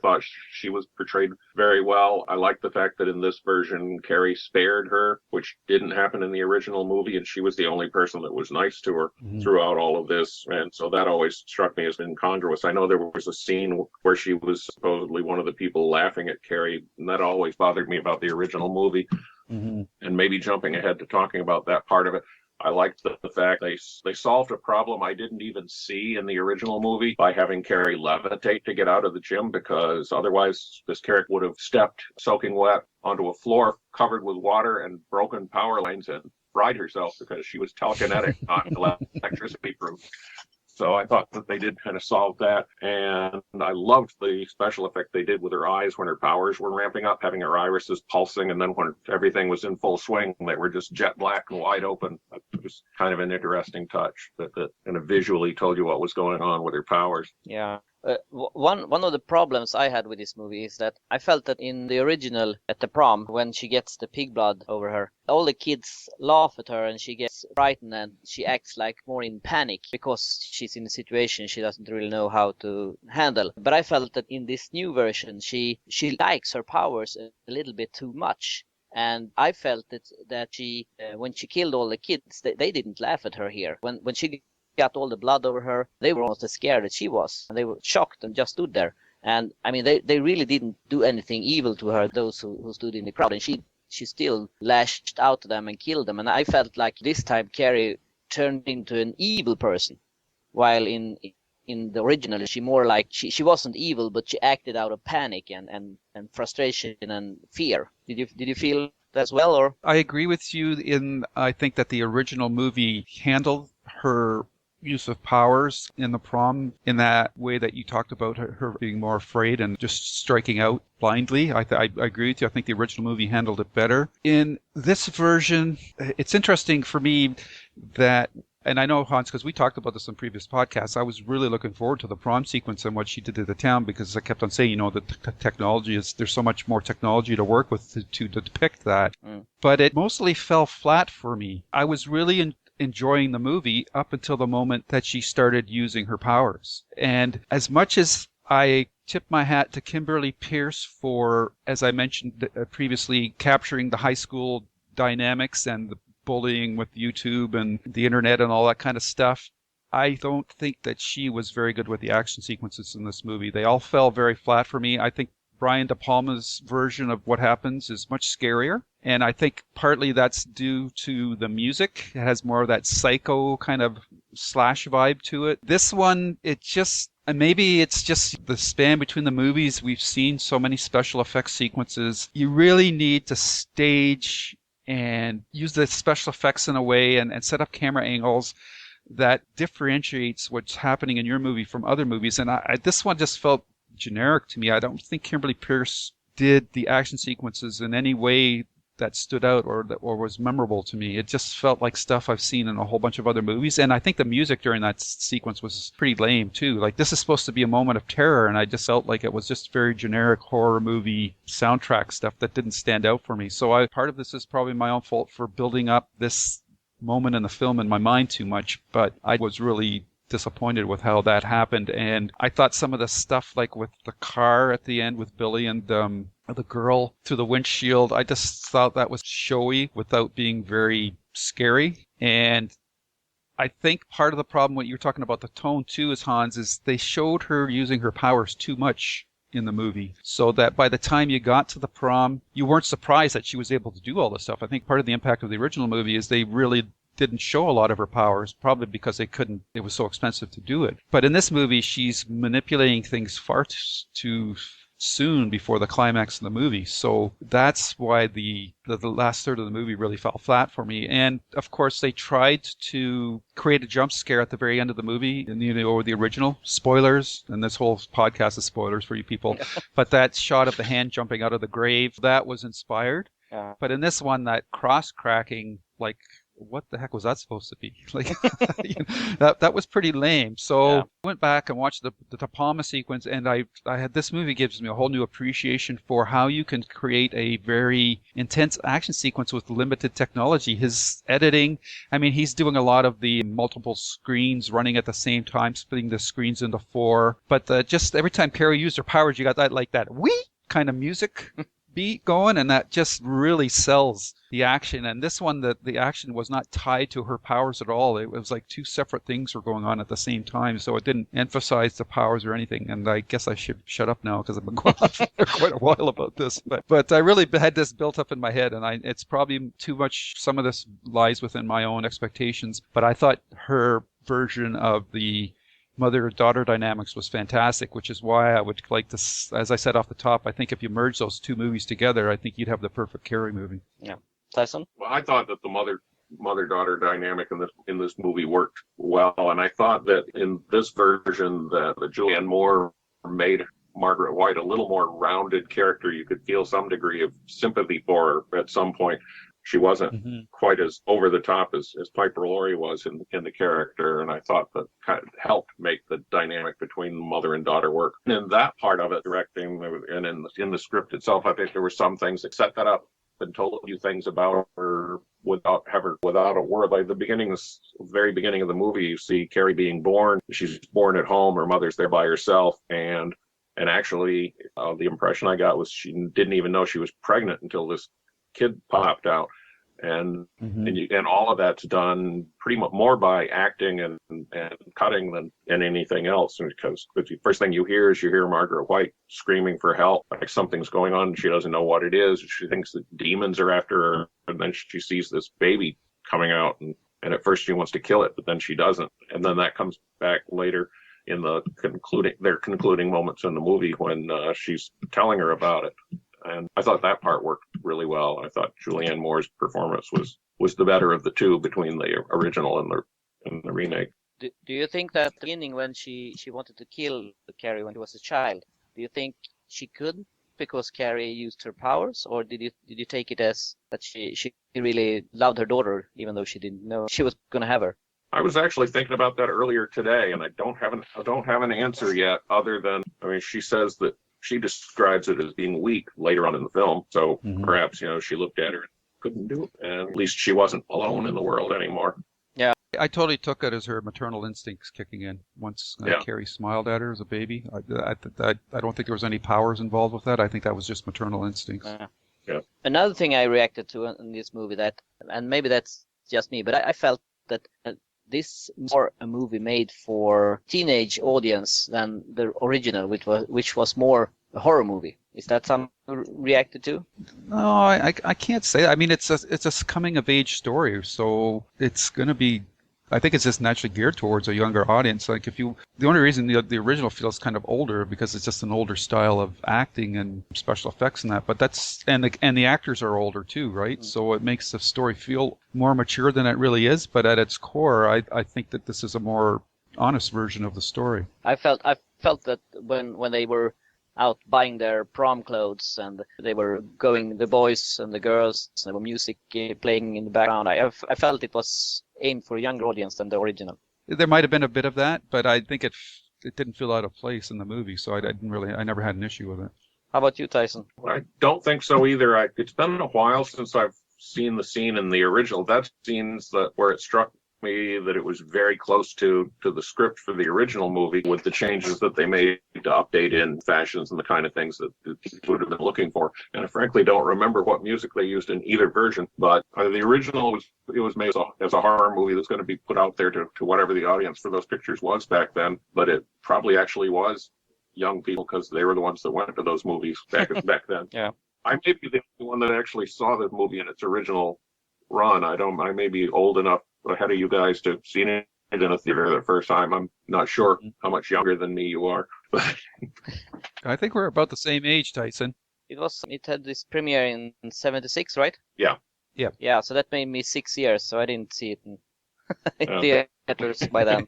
thought she was portrayed very well. I liked the fact that in this version, Carrie spared her, which didn't happen in the original movie, and she was the only person that was nice to her throughout all of this. And so that always struck me as incongruous. I know there was a scene where she was supposedly one of the people laughing at Carrie, and that always bothered me about the original movie. And maybe jumping ahead to talking about that part of it, I liked the fact they solved a problem I didn't even see in the original movie by having Carrie levitate to get out of the gym, because otherwise this character would have stepped soaking wet onto a floor covered with water and broken power lines and fried herself because she was telekinetic, not electricity proof. So I thought that they did kind of solve that. And I loved the special effect they did with her eyes when her powers were ramping up, having her irises pulsing. And then when everything was in full swing, they were just jet black and wide open. It was kind of an interesting touch that kind of visually told you what was going on with her powers. Yeah. One of the problems I had with this movie is that I felt that in the original at the prom, when she gets the pig blood over her, all the kids laugh at her and she gets frightened and she acts like more in panic because she's in a situation she doesn't really know how to handle. But I felt that in this new version, she likes her powers a little bit too much. And I felt that she, when she killed all the kids, they didn't laugh at her here. When she got all the blood over her, they were almost as scared as she was. And they were shocked and just stood there. And I mean, they really didn't do anything evil to her, those who stood in the crowd. And she still lashed out to them and killed them. And I felt like this time Carrie turned into an evil person. While in the original, she more like, she wasn't evil, but she acted out of panic and frustration and fear. Did you feel that as well? Or I agree with you I think that the original movie handled her use of powers in the prom in that way that you talked about her being more afraid and just striking out blindly. I agree with you. I think the original movie handled it better. In this version, it's interesting for me that, and I know, Hans, because we talked about this in previous podcasts, I was really looking forward to the prom sequence and what she did to the town, because I kept on saying, the technology there's so much more technology to work with to depict that. But it mostly fell flat for me. I was really enjoying the movie up until the moment that she started using her powers. And as much as I tip my hat to Kimberly Pierce for, as I mentioned previously, capturing the high school dynamics and the bullying with YouTube and the internet and all that kind of stuff, I don't think that she was very good with the action sequences in this movie. They all fell very flat for me. I think Brian De Palma's version of what happens is much scarier. And I think partly that's due to the music. It has more of that psycho kind of slash vibe to it. This one, and maybe it's just the span between the movies. We've seen so many special effects sequences. You really need to stage and use the special effects in a way and set up camera angles that differentiates what's happening in your movie from other movies. And this one just felt generic to me. I don't think Kimberly Pierce did the action sequences in any way that stood out or was memorable to me. It just felt like stuff I've seen in a whole bunch of other movies. And I think the music during that sequence was pretty lame too. Like, this is supposed to be a moment of terror, and I just felt like it was just very generic horror movie soundtrack stuff that didn't stand out for me. So part of this is probably my own fault for building up this moment in the film in my mind too much, but I was really disappointed with how that happened. And I thought some of the stuff, like with the car at the end with Billy and the girl through the windshield, I just thought that was showy without being very scary. And I think part of the problem, what you're talking about the tone too, is, Hans, is they showed her using her powers too much in the movie, so that by the time you got to the prom, you weren't surprised that she was able to do all this stuff. I think part of the impact of the original movie is they really didn't show a lot of her powers, probably because they couldn't, it was so expensive to do it. But in this movie, she's manipulating things far too soon before the climax of the movie. So that's why the last third of the movie really fell flat for me. And of course, they tried to create a jump scare at the very end of the movie, and the original. Spoilers, and this whole podcast is spoilers for you people. But that shot of the hand jumping out of the grave, that was inspired. Yeah. But in this one, that cross-cracking, like, what the heck was that supposed to be? Like, that was pretty lame. So I went back and watched the De Palma sequence, and I had, this movie gives me a whole new appreciation for how you can create a very intense action sequence with limited technology. His editing, I mean, he's doing a lot of the multiple screens running at the same time, splitting the screens into four. But just every time Carrie used her powers, you got that wee kind of music beat going, and that just really sells the action. And this one, the action was not tied to her powers at all. It was like two separate things were going on at the same time, so it didn't emphasize the powers or anything. And I guess I should shut up now, because I've been going on for quite a while about this. But I really had this built up in my head, and it's probably too much. Some of this lies within my own expectations, but I thought her version of the mother-daughter dynamics was fantastic, which is why I would like to, as I said off the top, I think if you merge those two movies together, I think you'd have the perfect Carrie movie. Yeah. Tyson? Well, I thought that the mother-daughter dynamic in this movie worked well, and I thought that in this version that Julianne Moore made Margaret White a little more rounded character. You could feel some degree of sympathy for her at some point. She wasn't quite as over the top as Piper Laurie was in the character, and I thought that kind of helped make the dynamic between mother and daughter work. And in that part of it, directing and in the script itself, I think there were some things that set that up and told you things about her without a word. Like the very beginning of the movie, you see Carrie being born. She's born at home. Her mother's there by herself, and actually, the impression I got was she didn't even know she was pregnant until this kid popped out, and all of that's done pretty much more by acting and cutting than anything else. Because the first thing you hear Margaret White screaming for help, like something's going on. And she doesn't know what it is. She thinks that demons are after her, and then she sees this baby coming out, and at first she wants to kill it, but then she doesn't, and then that comes back later in the concluding moments in the movie when she's telling her about it. And I thought that part worked really well. I thought Julianne Moore's performance was the better of the two between the original and the remake. Do you think that at the beginning when she wanted to kill Carrie when she was a child, do you think she could because Carrie used her powers, or did you take it as that she really loved her daughter even though she didn't know she was going to have her? I was actually thinking about that earlier today, and I don't have an answer yet. Other than, she says that she describes it as being weak later on in the film. So perhaps she looked at her and couldn't do it, and at least she wasn't alone in the world anymore. Yeah, I totally took it as her maternal instincts kicking in once Carrie smiled at her as a baby. I don't think there was any powers involved with that. I think that was just maternal instincts. Yeah. Another thing I reacted to in this movie and maybe that's just me, but I felt that this is more a movie made for teenage audience than the original, which was more a horror movie. Is that something you reacted to? No, I can't say. I mean, it's a coming of age story, so it's going to be. I think it's just naturally geared towards a younger audience. Like the only reason the original feels kind of older because it's just an older style of acting and special effects and that. But and the actors are older too, right? So it makes the story feel more mature than it really is. But at its core, I think that this is a more honest version of the story. I felt that when they were out buying their prom clothes and they were going, the boys and the girls, and there were music playing in the background. I felt it was aimed for a younger audience than the original. There might have been a bit of that, but I think it didn't feel out of place in the movie, so I never had an issue with it. How about you, Tyson? I don't think so either. It's been a while since I've seen the scene in the original. That scene's where it struck me that it was very close to the script for the original movie, with the changes that they made to update in fashions and the kind of things that people would have been looking for. And I frankly don't remember what music they used in either version, but the original was made as a horror movie that's going to be put out there to whatever the audience for those pictures was back then, but it probably actually was young people because they were the ones that went to those movies back then. Yeah. I may be the only one that actually saw the movie in its original run. I may be old enough ahead of you guys to have seen it in a theater the first time. I'm not sure how much younger than me you are. I think we're about the same age, Tyson. It had this premiere in 1976, right? Yeah. Yeah, so that made me 6 years, so I didn't see it in theaters by then.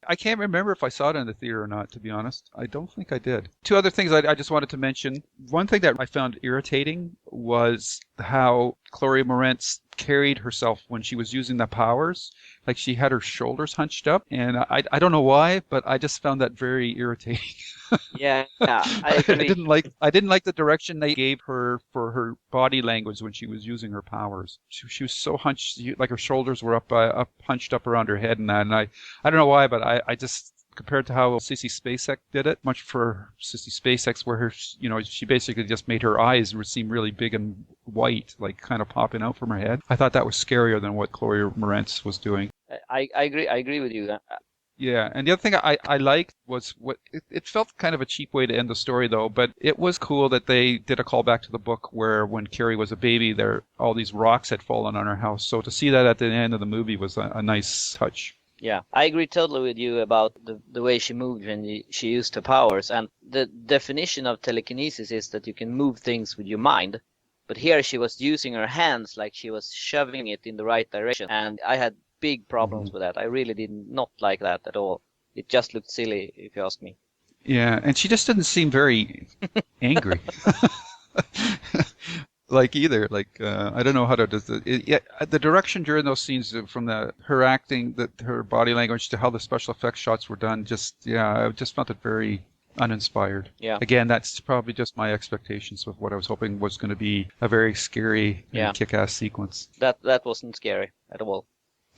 I can't remember if I saw it in the theater or not, to be honest. I don't think I did. Two other things I just wanted to mention. One thing that I found irritating was how Chloe Moretz carried herself when she was using the powers. Like she had her shoulders hunched up, and I don't know why, but I just found that very irritating. Yeah, I agree. I didn't like the direction they gave her for her body language when she was using her powers. She was so hunched, like her shoulders were up hunched up around her head and that. And I don't know why, but I just, compared to how Sissy Spacek did it, much for Sissy Spacek, where she basically just made her eyes seem really big and white, like kind of popping out from her head. I thought that was scarier than what Chloe Moretz was doing. I agree with you. Yeah, and the other thing I liked was it felt kind of a cheap way to end the story though, but it was cool that they did a callback to the book where when Carrie was a baby, all these rocks had fallen on her house. So to see that at the end of the movie was a nice touch. Yeah, I agree totally with you about the way she moved when she used her powers. And the definition of telekinesis is that you can move things with your mind. But here she was using her hands like she was shoving it in the right direction. And I had big problems with that. I really did not like that at all. It just looked silly, if you ask me. Yeah, and she just didn't seem very angry. Like either, I don't know how to do the direction during those scenes, from her acting, her body language to how the special effects shots were done. I just felt it very uninspired. Yeah. Again, that's probably just my expectations of what I was hoping was going to be a very scary and kick-ass sequence. That wasn't scary at all.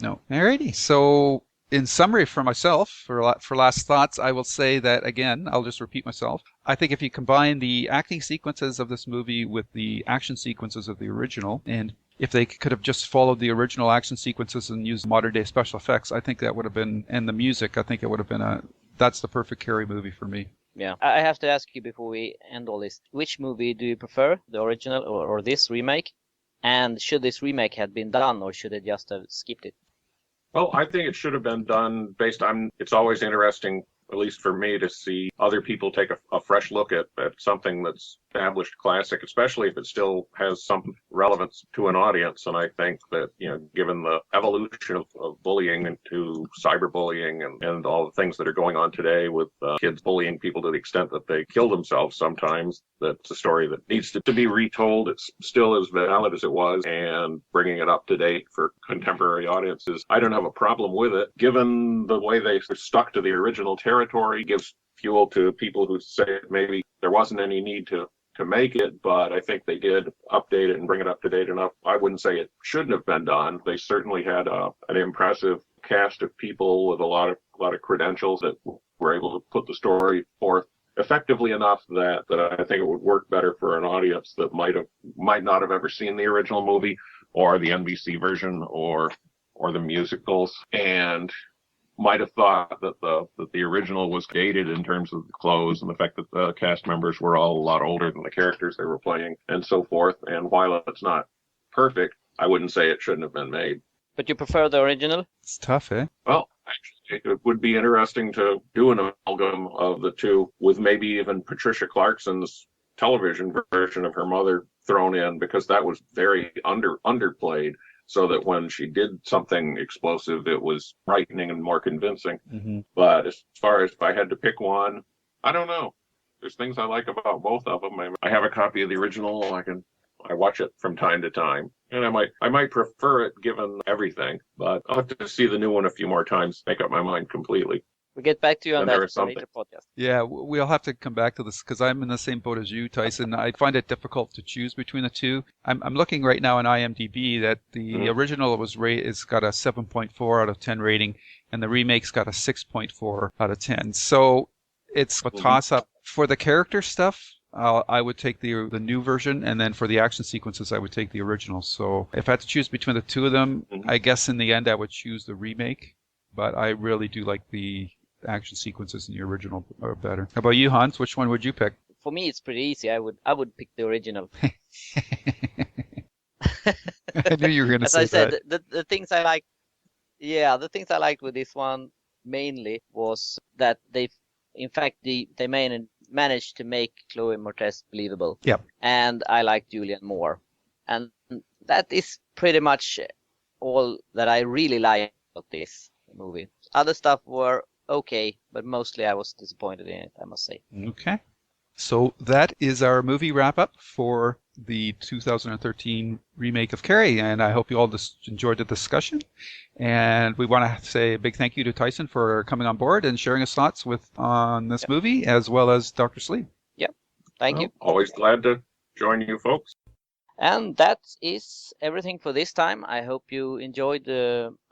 No. Alrighty. So, in summary for myself, for last thoughts, I will say that, again, I'll just repeat myself. I think if you combine the acting sequences of this movie with the action sequences of the original, and if they could have just followed the original action sequences and used modern day special effects, I think that would have been, and the music, I think it would have been that's the perfect Carrie movie for me. Yeah. I have to ask you before we end all this, which movie do you prefer, the original or this remake? And should this remake have been done, or should they just have skipped it? Well, I think it should have been done based on, it's always interesting, at least for me, to see other people take a fresh look at something that's established classic, especially if it still has some relevance to an audience. And I think that, given the evolution of bullying into cyberbullying and all the things that are going on today with kids bullying people to the extent that they kill themselves sometimes, that's a story that needs to be retold. It's still as valid as it was, and bringing it up to date for contemporary audiences, I don't have a problem with it. Given the way they stuck to the original territory, gives fuel to people who say maybe there wasn't any need to make it, but I think they did update it and bring it up to date enough. I wouldn't say it shouldn't have been done. They certainly had an impressive cast of people with a lot of credentials that were able to put the story forth effectively enough that I think it would work better for an audience that might not have ever seen the original movie or the NBC version or the musicals, and might have thought that the original was dated in terms of the clothes and the fact that the cast members were all a lot older than the characters they were playing and so forth. And while it's not perfect, I wouldn't say it shouldn't have been made. But you prefer the original? It's tough, eh? Well, actually, it would be interesting to do an amalgam of the two, with maybe even Patricia Clarkson's television version of her mother thrown in, because that was very underplayed, so that when she did something explosive, it was frightening and more convincing. Mm-hmm. But as far as if I had to pick one, I don't know. There's things I like about both of them. I have a copy of the original. I watch it from time to time, and I might prefer it given everything. But I'll have to see the new one a few more times, make up my mind completely. We'll get back to you on that in a later podcast. Yeah, we'll have to come back to this, because I'm in the same boat as you, Tyson. I find it difficult to choose between the two. I'm looking right now on IMDb that the original is got a 7.4 out of 10 rating, and the remake's got a 6.4 out of 10. So it's a toss-up. For the character stuff, I would take the new version, and then for the action sequences, I would take the original. So if I had to choose between the two of them, I guess in the end I would choose the remake. But I really do like the action sequences in the original are better. How about you, Hans? Which one would you pick? For me, it's pretty easy. I would pick the original. I knew you were going to say that. As I said, the things I liked, the things I liked with this one mainly was that they managed to make Chloe Moretz believable. Yep. And I like Julian more. And that is pretty much all that I really like about this movie. Other stuff were okay, but mostly I was disappointed in it, I must say. Okay. So that is our movie wrap-up for the 2013 remake of Carrie, and I hope you all enjoyed the discussion. And we want to say a big thank you to Tyson for coming on board and sharing his thoughts on this movie, as well as Dr. Sleep. Yep. Thank you. Always glad to join you folks. And that is everything for this time. I hope you enjoyed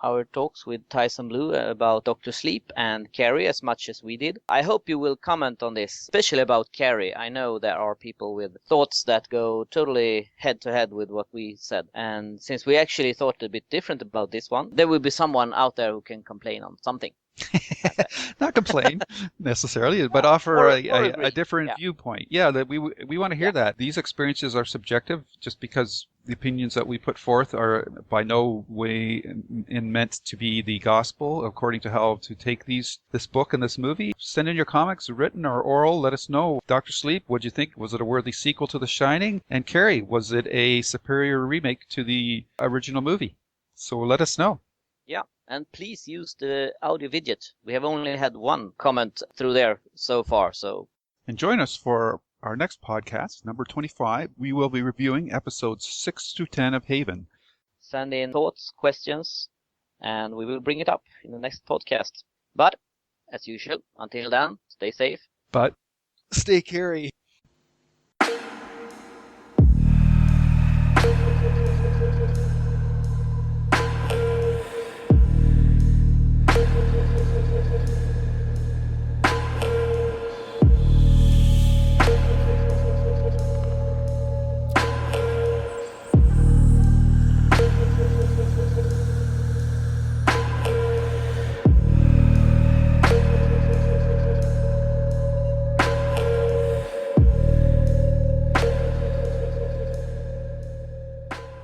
our talks with Tyson Blue about Dr. Sleep and Carrie as much as we did. I hope you will comment on this, especially about Carrie. I know there are people with thoughts that go totally head to head with what we said. And since we actually thought a bit different about this one, there will be someone out there who can complain on something. Not complain necessarily, but offer a different viewpoint. Yeah, that we want to hear that. These experiences are subjective. Just because The opinions that we put forth are by no way meant to be the gospel according to how to take this book and this movie. Send in your comics, written or oral. Let us know. Dr. Sleep, what'd you think? Was it a worthy sequel to The Shining? And Carrie, was it a superior remake to the original movie? So let us know. Yeah, and please use the audio widget. We have only had one comment through there so far, so... And join us for our next podcast, number 25. We will be reviewing episodes 6 to 10 of Haven. Send in thoughts, questions, and we will bring it up in the next podcast. But, as usual, until then, stay safe. But stay Carrie.